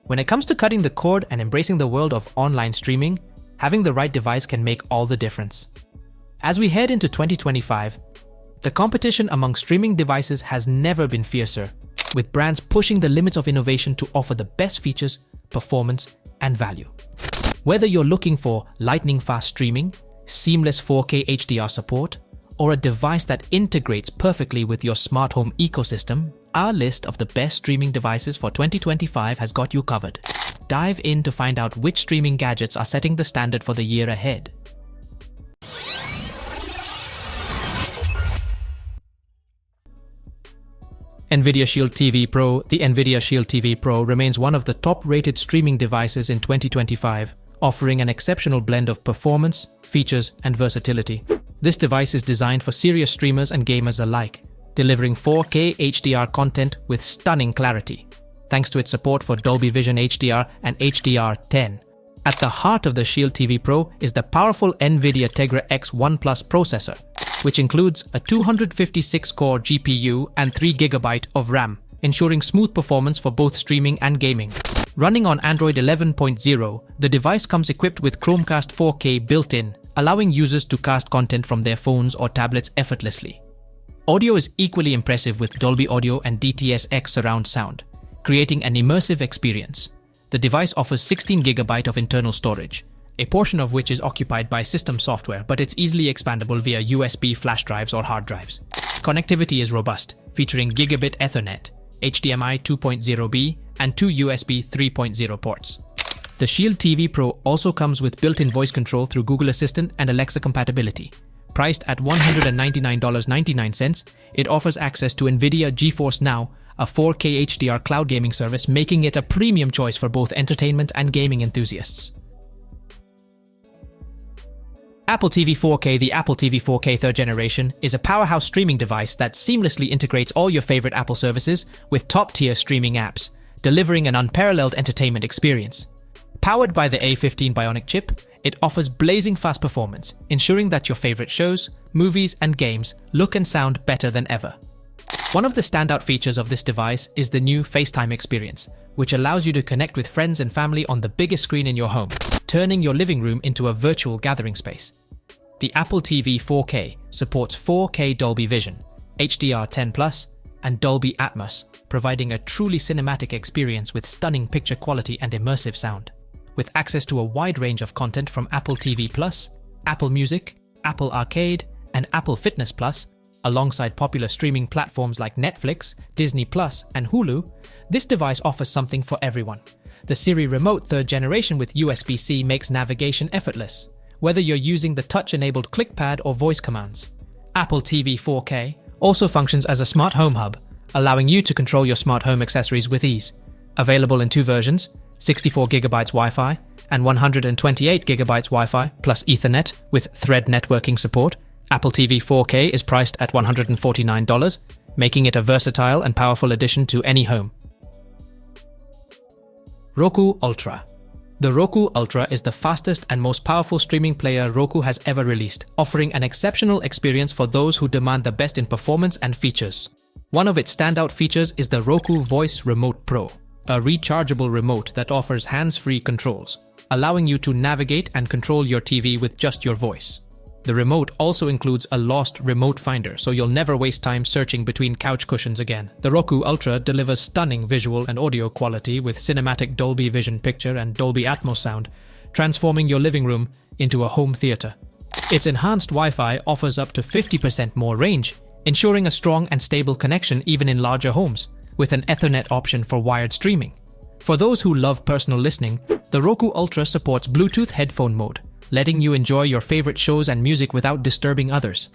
When it comes to cutting the cord and embracing the world of online streaming, having the right device can make all the difference. As we head into 2025, the competition among streaming devices has never been fiercer, with brands pushing the limits of innovation to offer the best features, performance, and value. Whether you're looking for lightning-fast streaming, seamless 4K HDR support, or a device that integrates perfectly with your smart home ecosystem, our list of the best streaming devices for 2025 has got you covered. Dive in to find out which streaming gadgets are setting the standard for the year ahead. Nvidia Shield TV Pro. The Nvidia Shield TV Pro remains one of the top-rated streaming devices in 2025, offering an exceptional blend of performance, features, and versatility. This device is designed for serious streamers and gamers alike, delivering 4K HDR content with stunning clarity, thanks to its support for Dolby Vision HDR and HDR10. At the heart of the Shield TV Pro is the powerful Nvidia Tegra X1 Plus processor, which includes a 256-core GPU and 3GB of RAM, ensuring smooth performance for both streaming and gaming. Running on Android 11.0, the device comes equipped with Chromecast 4K built-in, allowing users to cast content from their phones or tablets effortlessly. Audio is equally impressive with Dolby Audio and DTS-X surround sound, creating an immersive experience. The device offers 16GB of internal storage, a portion of which is occupied by system software, but it's easily expandable via USB flash drives or hard drives. Connectivity is robust, featuring Gigabit Ethernet, HDMI 2.0B, and 2 USB 3.0 ports. The Shield TV Pro also comes with built-in voice control through Google Assistant and Alexa compatibility. Priced at $199.99, it offers access to Nvidia GeForce Now, a 4K HDR cloud gaming service, making it a premium choice for both entertainment and gaming enthusiasts. Apple TV 4K. The Apple TV 4K 3rd generation is a powerhouse streaming device that seamlessly integrates all your favorite Apple services with top-tier streaming apps, delivering an unparalleled entertainment experience. Powered by the A15 Bionic chip, it offers blazing fast performance, ensuring that your favorite shows, movies, and games look and sound better than ever. One of the standout features of this device is the new FaceTime experience, which allows you to connect with friends and family on the biggest screen in your home, turning your living room into a virtual gathering space. The Apple TV 4K supports 4K Dolby Vision, HDR10+, and Dolby Atmos, providing a truly cinematic experience with stunning picture quality and immersive sound. With access to a wide range of content from Apple TV Plus, Apple Music, Apple Arcade, and Apple Fitness Plus, alongside popular streaming platforms like Netflix, Disney Plus, and Hulu, this device offers something for everyone. The Siri Remote 3rd generation with USB-C makes navigation effortless, whether you're using the touch-enabled ClickPad or voice commands. Apple TV 4K also functions as a smart home hub, allowing you to control your smart home accessories with ease. Available in two versions, 64GB Wi-Fi and 128GB Wi-Fi plus Ethernet with Thread networking support, Apple TV 4K is priced at $149, making it a versatile and powerful addition to any home. Roku Ultra. The Roku Ultra is the fastest and most powerful streaming player Roku has ever released, offering an exceptional experience for those who demand the best in performance and features. One of its standout features is the Roku Voice Remote Pro, a rechargeable remote that offers hands-free controls, allowing you to navigate and control your TV with just your voice. The remote also includes a lost remote finder, so you'll never waste time searching between couch cushions again. The Roku Ultra delivers stunning visual and audio quality with cinematic Dolby Vision picture and Dolby Atmos sound, transforming your living room into a home theater. Its enhanced Wi-Fi offers up to 50% more range, ensuring a strong and stable connection even in larger homes, with an Ethernet option for wired streaming. For those who love personal listening, the Roku Ultra supports Bluetooth headphone mode, letting you enjoy your favorite shows and music without disturbing others.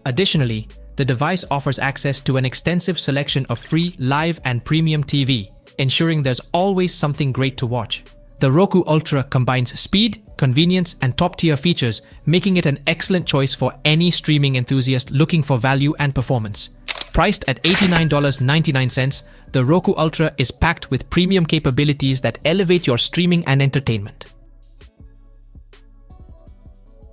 Additionally, the device offers access to an extensive selection of free, live, and premium TV, ensuring there's always something great to watch. The Roku Ultra combines speed, convenience, and top-tier features, making it an excellent choice for any streaming enthusiast looking for value and performance. Priced at $89.99, the Roku Ultra is packed with premium capabilities that elevate your streaming and entertainment.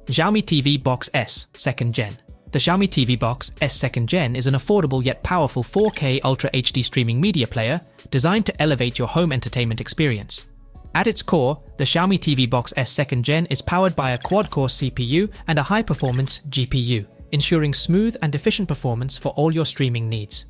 Xiaomi TV Box S 2nd Gen. The Xiaomi TV Box S 2nd Gen is an affordable yet powerful 4K Ultra HD streaming media player designed to elevate your home entertainment experience. At its core, the Xiaomi TV Box S 2nd Gen is powered by a quad-core CPU and a high-performance GPU, ensuring smooth and efficient performance for all your streaming needs.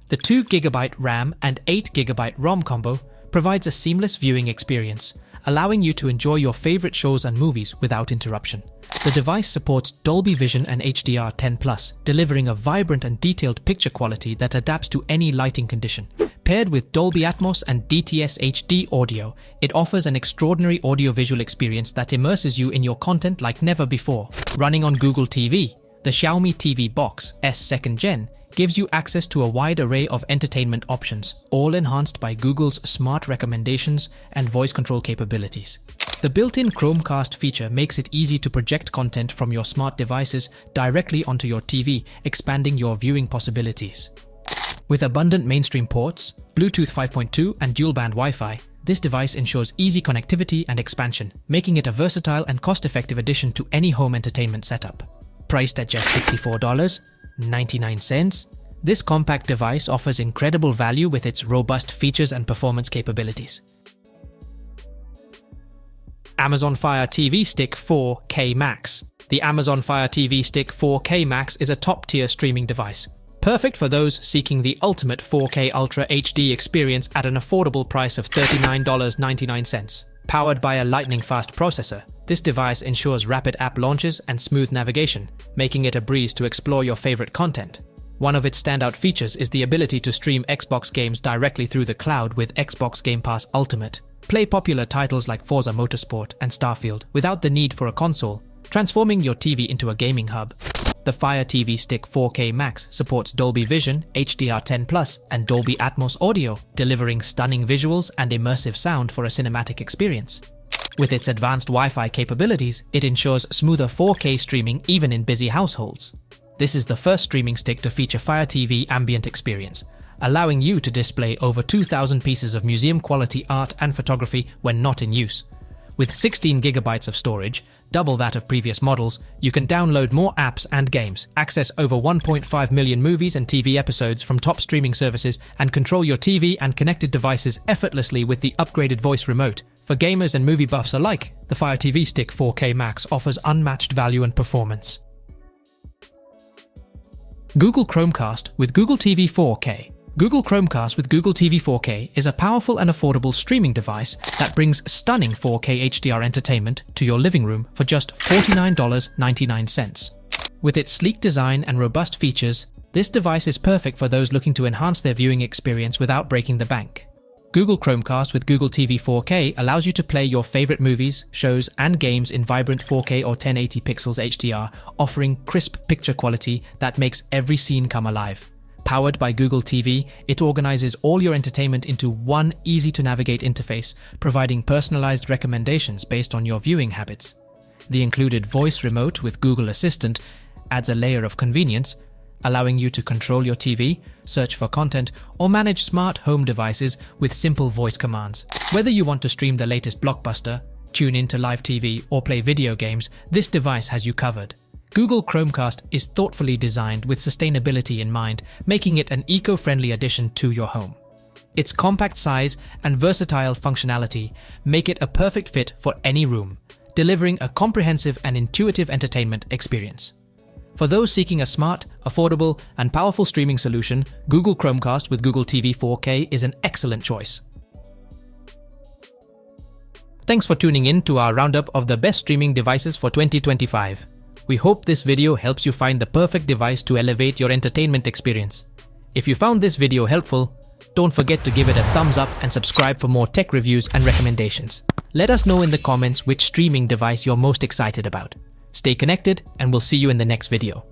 The 2GB RAM and 8GB ROM combo provides a seamless viewing experience, allowing you to enjoy your favorite shows and movies without interruption. The device supports Dolby Vision and HDR10+, delivering a vibrant and detailed picture quality that adapts to any lighting condition. Paired with Dolby Atmos and DTS HD audio, it offers an extraordinary audiovisual experience that immerses you in your content like never before. Running on Google TV, the Xiaomi TV Box S 2nd Gen gives you access to a wide array of entertainment options, all enhanced by Google's smart recommendations and voice control capabilities. The built-in Chromecast feature makes it easy to project content from your smart devices directly onto your TV, expanding your viewing possibilities. With abundant mainstream ports, Bluetooth 5.2 and dual-band Wi-Fi, this device ensures easy connectivity and expansion, making it a versatile and cost-effective addition to any home entertainment setup. Priced at just $64.99, this compact device offers incredible value with its robust features and performance capabilities. Amazon Fire TV Stick 4K Max. The Amazon Fire TV Stick 4K Max is a top-tier streaming device, perfect for those seeking the ultimate 4K Ultra HD experience at an affordable price of $39.99. Powered by a lightning-fast processor, this device ensures rapid app launches and smooth navigation, making it a breeze to explore your favorite content. One of its standout features is the ability to stream Xbox games directly through the cloud with Xbox Game Pass Ultimate. Play popular titles like Forza Motorsport and Starfield without the need for a console, transforming your TV into a gaming hub. The Fire TV Stick 4K Max supports Dolby Vision, HDR10+, and Dolby Atmos audio, delivering stunning visuals and immersive sound for a cinematic experience. With its advanced Wi-Fi capabilities, it ensures smoother 4K streaming even in busy households. This is the first streaming stick to feature Fire TV Ambient Experience, allowing you to display over 2,000 pieces of museum-quality art and photography when not in use. With 16 GB of storage, double that of previous models, you can download more apps and games, access over 1.5 million movies and TV episodes from top streaming services, and control your TV and connected devices effortlessly with the upgraded voice remote. For gamers and movie buffs alike, the Fire TV Stick 4K Max offers unmatched value and performance. Google Chromecast with Google TV 4K. Google Chromecast with Google TV 4K is a powerful and affordable streaming device that brings stunning 4K HDR entertainment to your living room for just $49.99. With its sleek design and robust features, this device is perfect for those looking to enhance their viewing experience without breaking the bank. Google Chromecast with Google TV 4K allows you to play your favorite movies, shows, and games in vibrant 4K or 1080 pixels HDR, offering crisp picture quality that makes every scene come alive. Powered by Google TV, it organizes all your entertainment into one easy-to-navigate interface, providing personalized recommendations based on your viewing habits. The included voice remote with Google Assistant adds a layer of convenience, allowing you to control your TV, search for content, or manage smart home devices with simple voice commands. Whether you want to stream the latest blockbuster, tune into live TV, or play video games, this device has you covered. Google Chromecast is thoughtfully designed with sustainability in mind, making it an eco-friendly addition to your home. Its compact size and versatile functionality make it a perfect fit for any room, delivering a comprehensive and intuitive entertainment experience. For those seeking a smart, affordable, and powerful streaming solution, Google Chromecast with Google TV 4K is an excellent choice. Thanks for tuning in to our roundup of the best streaming devices for 2025. We hope this video helps you find the perfect device to elevate your entertainment experience. If you found this video helpful, don't forget to give it a thumbs up and subscribe for more tech reviews and recommendations. Let us know in the comments which streaming device you're most excited about. Stay connected, and we'll see you in the next video.